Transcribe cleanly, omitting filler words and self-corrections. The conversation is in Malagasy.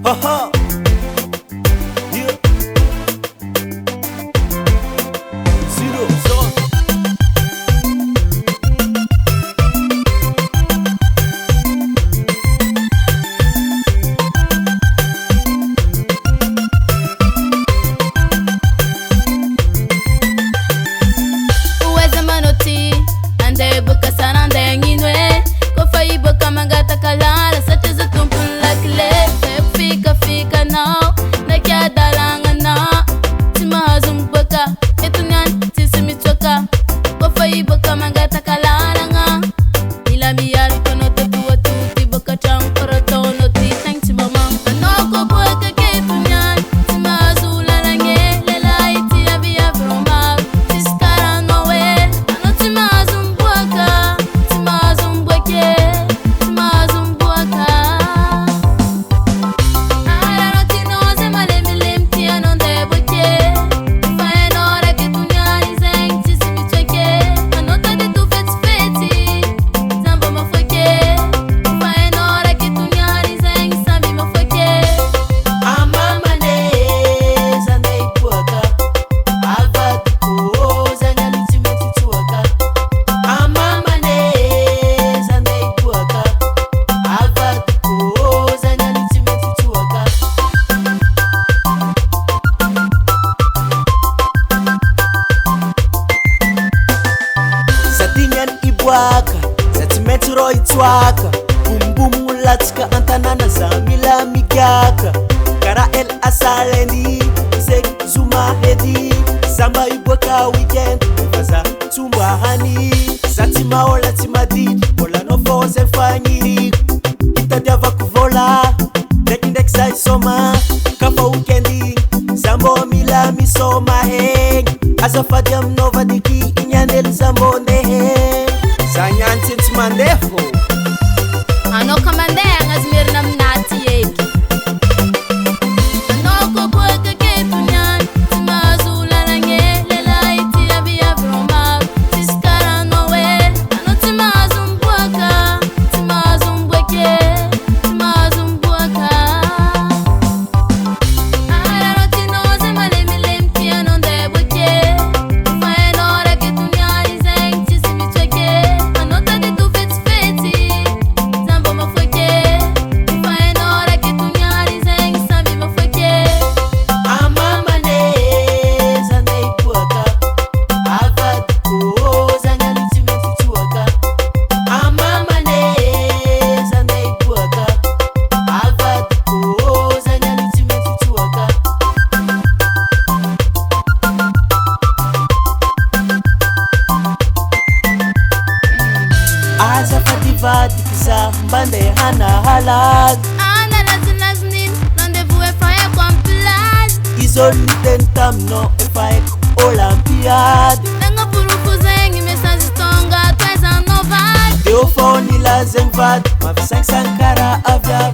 Haha. Yeah. Zero zone. Uweza manoti ande buka sana ande nginwe ko fai buka mangata kalala sateza tumpun lakle fika fika now na kya dalanga na timazum buka etunyan tisimitoka ko fai buka mangata kalala nga ila miyari kono tetua tuti buka champara tono ti thank ti mama anoko buka ketunyan timazula lange lela iti avia vroma tiskara nowe ano timazum buka timazum buke timazum buka ara no tinoze malemilem tiano nde buke faenora ketunyani zeng tisimitoke anota de tu feti zamba mafoke faenora ketunyani zeng sami mafoke Amama neza ndaipuaka avati kuoza nyalitimeti tuaka. Amama neza ndaipuaka avati kuoza nyalitimeti tuaka. Zatinyan ibwaka zatimetro itwaka bumbumu latika antanana zamila migyaka kara el asalendi zeg zuma hedi zamba ibwaka weekend faza tumba hani zatima ola timadid ola no foze fanyiri itadiava kuvola dekindex sai soma kafa weekendi zambo mila misoma heng azafadiam nova diki inyandel zambo nehe zanyantin mandefo ano kamande angazmir nam nati yeki anoko buka ketunyan timazula lange lela iti avia vroma tiskara nowe ano timazum buka timazum buke timazum buka ara no tinoze malemilem tiano nde buke faenora ketunyani zeng tisimitoke anota de tu feti zambo mafoke faenora ketunyani zeng sami mafoke amama neza ndaipuaka avati kuoza nyalitimeti tuaka. Amama neza ndaipuaka avati kuoza nyalitimeti tuaka. Azafativati kiza mbande hana halad ana lazinin rendez-vous e faye complage izoli tentam no efaek olympiade nanga puruku zengi message tonga tweza novak teofoni la zengvad mafi 500 kara avia